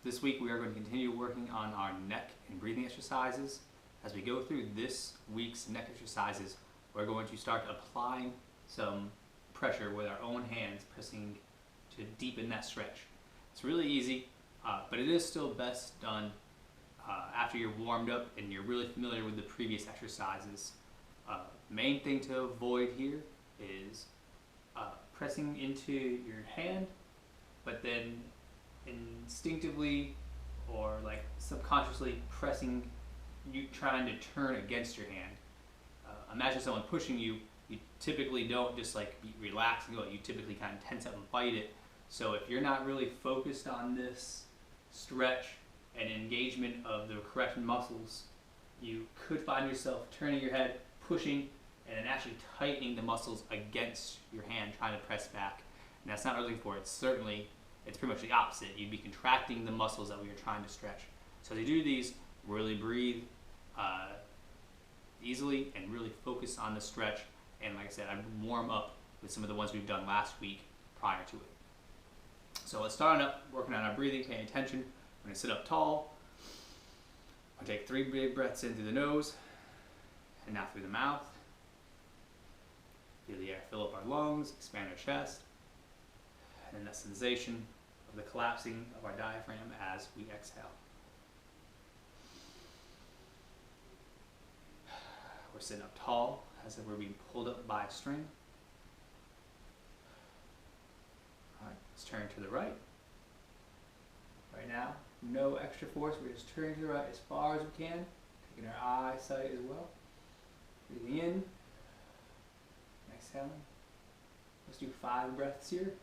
This week we are going to continue working on our neck and breathing exercises. As we go through this week's neck exercises, we're going to start applying some pressure with our own hands, pressing to deepen that stretch. It's really easy, but it is still best done after you're warmed up and you're really familiar with the previous exercises. Main thing to avoid here is pressing into your hand, but then instinctively or like subconsciously pressing, trying to turn against your hand. Imagine someone pushing you. You typically don't just like relax and go. You typically kind of tense up and fight it. So if you're not really focused on this stretch and engagement of the correct muscles, you could find yourself turning your head, pushing, and then actually tightening the muscles against your hand, trying to press back. And that's not what we're looking for. It's pretty much the opposite. You'd be contracting the muscles that we are trying to stretch. So as you do these, really breathe easily and really focus on the stretch. And like I said, I'd warm up with some of the ones we've done last week prior to it. So let's start up working on our breathing, paying attention. I'm going to sit up tall. I'll take 3 big breaths in through the nose and out through the mouth. Feel the air fill up our lungs, expand our chest, and then that sensation of the collapsing of our diaphragm as we exhale. We're sitting up tall as if we're being pulled up by a string. All right, let's turn to the right. Right now, no extra force. We're just turning to the right as far as we can, taking our eyesight as well. Breathing in, exhaling. Let's do 5 breaths here.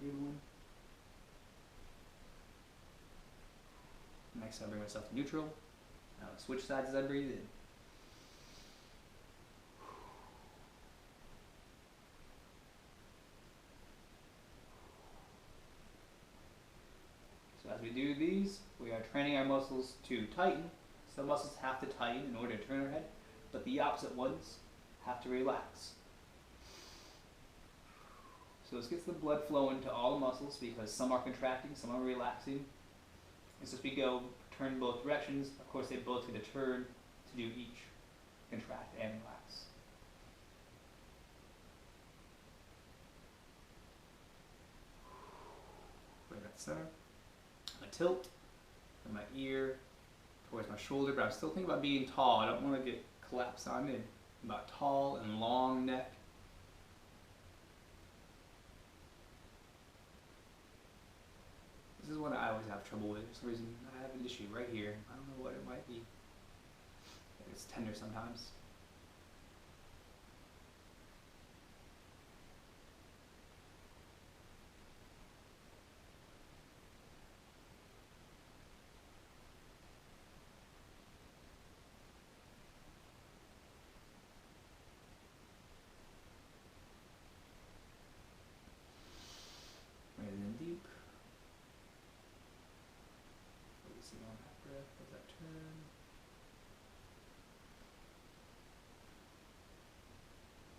Good one. Next, I'll bring myself to neutral. Now I'll switch sides as I breathe in. So as we do these, we are training our muscles to tighten. Some muscles have to tighten in order to turn our head, but the opposite ones have to relax. So this gets the blood flowing to all the muscles because some are contracting, some are relaxing. And so as we go, turn both directions, of course they both get a turn to do each, contract and relax. Bring that center. I tilt from my ear towards my shoulder, but I'm still thinking about being tall. I don't want to get collapsed on in. About tall and long neck. This is one I always have trouble with. For some reason, I have an issue right here. I don't know what it might be. It's tender sometimes. Breathing in deep. On that breath, let that turn.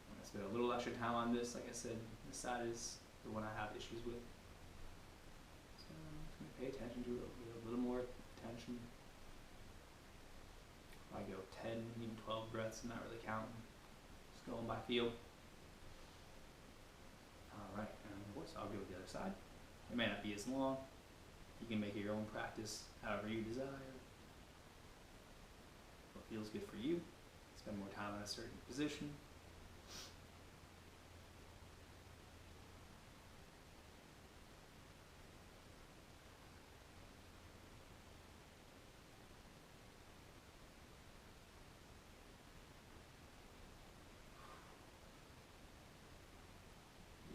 I'm going to spend a little extra time on this. Like I said, this side is the one I have issues with. So I'm just going to pay attention to it with a little more attention. If I go 10, even 12 breaths, I'm not really counting. Just going by feel. Alright, and of course I'll go to the other side. It may not be as long. You can make your own practice however you desire. What feels good for you. Spend more time in a certain position.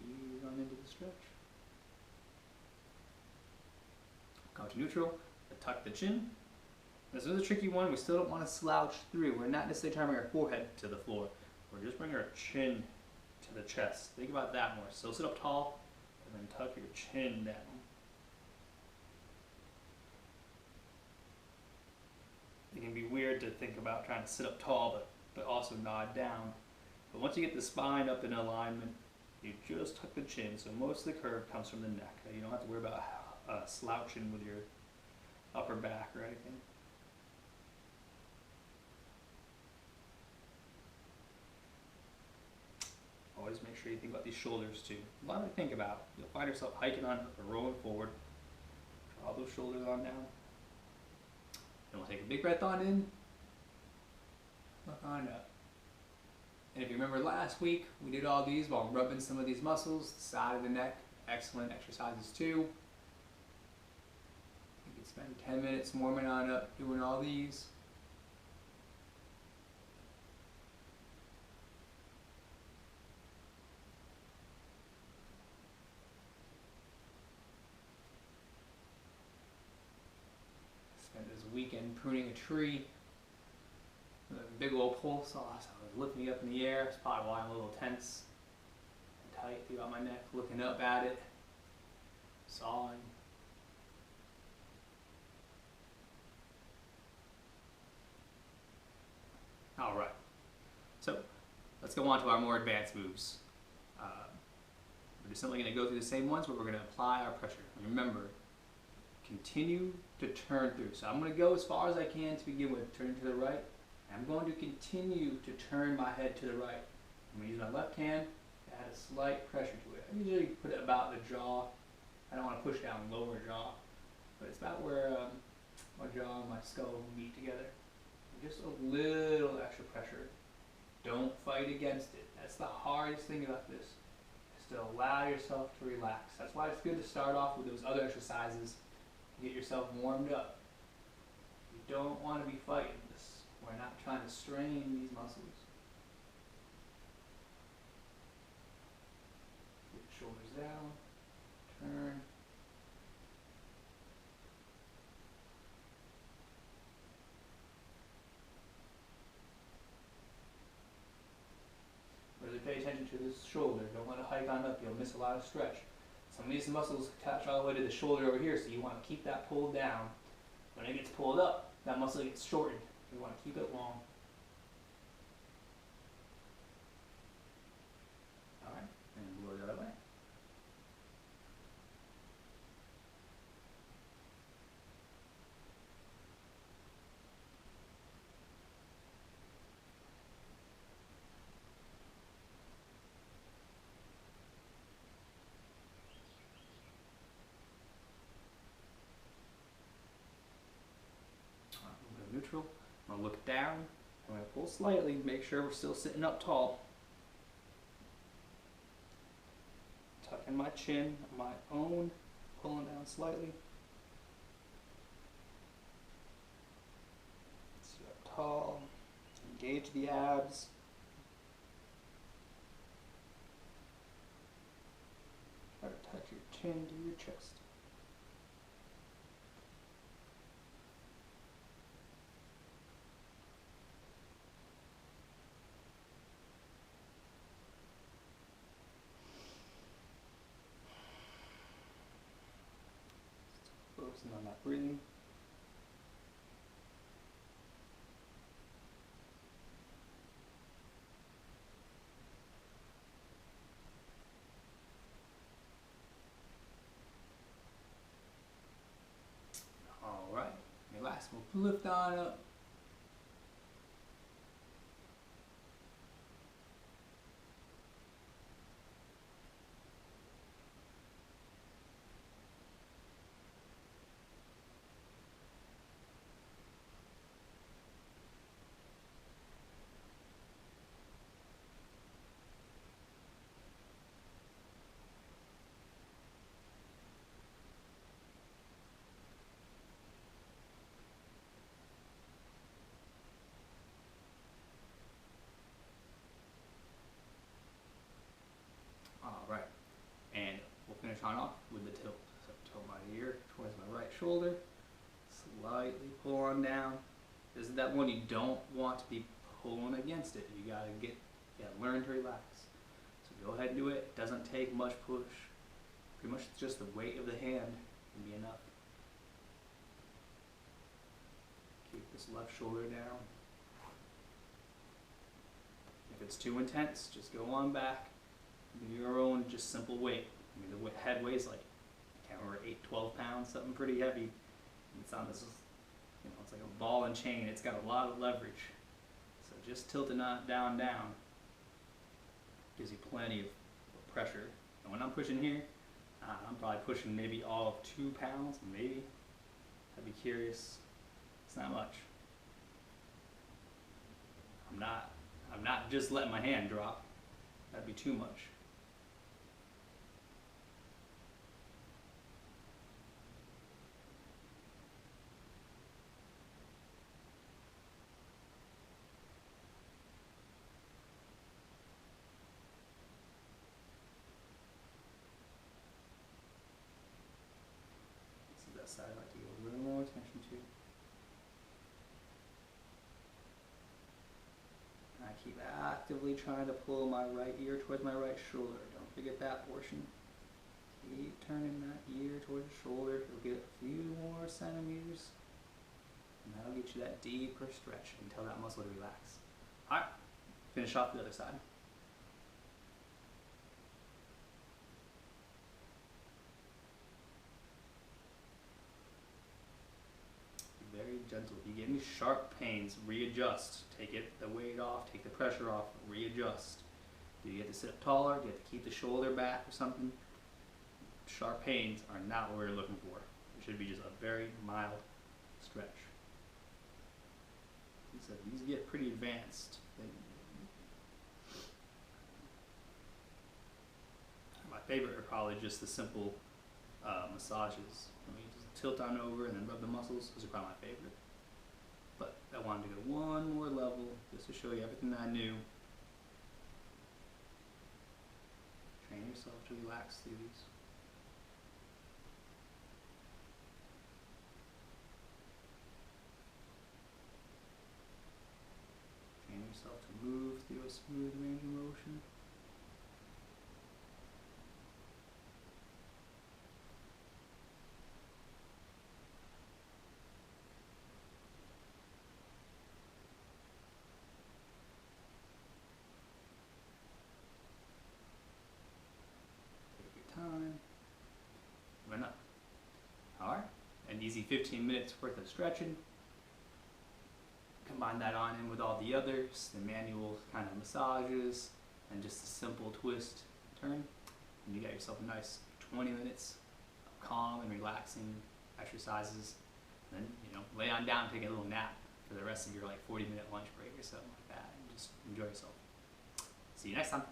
Ease on into the stretch. Come to neutral, tuck the chin. This is a tricky one. We still don't want to slouch through. We're not necessarily trying to bring our forehead to the floor. We're just bringing our chin to the chest. Think about that more. So sit up tall and then tuck your chin down. It can be weird to think about trying to sit up tall, but also nod down. But once you get the spine up in alignment, you just tuck the chin, so most of the curve comes from the neck. You don't have to worry about slouching with your upper back or anything. Always make sure you think about these shoulders too. A lot to think about. You'll find yourself hiking on or rolling forward. Draw those shoulders on down. Then we'll take a big breath on in, look on up. And if you remember last week, we did all these while rubbing some of these muscles, the side of the neck. Excellent exercises too. You can spend 10 minutes warming on up, doing all these. Spent this weekend pruning a tree with a big old pole saw, so I was lifting it up in the air. That's probably why I'm a little tense and tight throughout my neck, looking up at it, sawing. All right, so let's go on to our more advanced moves. We're just simply going to go through the same ones, but we're going to apply our pressure. And remember, continue to turn through. So I'm going to go as far as I can to begin with, turning to the right. I'm going to continue to turn my head to the right. I'm going to use my left hand to add a slight pressure to it. I usually put it about the jaw. I don't want to push down lower jaw, but it's about where my jaw and my skull meet together. Just a little extra pressure. Don't fight against it. That's the hardest thing about this, is to allow yourself to relax. That's why it's good to start off with those other exercises. Get yourself warmed up. You don't want to be fighting this. We're not trying to strain these muscles. Get the shoulders down, turn. Really pay attention to this shoulder. Don't let it hike on up. You'll miss a lot of stretch. Some of these muscles attach all the way to the shoulder over here, so you want to keep that pulled down. When it gets pulled up, that muscle gets shortened. You want to keep it long. Alright, and we'll go the other way. Neutral. I'm going to look down. I'm going to pull slightly, make sure we're still sitting up tall. Tucking my chin on my own, pulling down slightly. Sit up tall. Engage the abs. Try to touch your chin to your chest. Focusing on that breathing. All right, your last one. Lift on up. Alright, and we'll finish on off with the tilt. So tilt my ear towards my right shoulder, slightly pull on down. This is that one you don't want to be pulling against it. You gotta learn to relax. So go ahead and do it. It doesn't take much push. Pretty much just the weight of the hand can be enough. Keep this left shoulder down. If it's too intense, just go on back. Do your own just simple weight. I mean, the head weighs like, I can't remember, 8, 12 pounds, something pretty heavy. It's on this, it's like a ball and chain. It's got a lot of leverage. So just tilt it down. Gives you plenty of pressure. And when I'm pushing here, I'm probably pushing maybe all of 2 pounds, maybe. I'd be curious. It's not much. I'm not just letting my hand drop. That'd be too much. This is that side I like to give a little more attention to. I keep actively trying to pull my right ear towards my right shoulder. Don't forget that portion. Keep turning that ear towards the shoulder. You'll get a few more centimeters. And that'll get you that deeper stretch and tell that muscle to relax. Alright, finish off the other side. Be very gentle. If you get any sharp pains, readjust. Take the weight off, take the pressure off, readjust. Do you have to sit up taller? Do you have to keep the shoulder back or something? Sharp pains are not what we're looking for. It should be just a very mild stretch. So these get pretty advanced. My favorite are probably just the simple massages. I mean, just tilt on over and then rub the muscles. Those are probably my favorite. But I wanted to go one more level just to show you everything that I knew. Train yourself to relax through these. Train yourself to move through a smooth range of motion. Time. Went up. Alright, an easy 15 minutes worth of stretching. Combine that on in with all the others, the manual kind of massages, and just a simple twist turn. And you got yourself a nice 20 minutes of calm and relaxing exercises. And then, lay on down, take a little nap for the rest of your 40-minute lunch break or something like that, and just enjoy yourself. See you next time.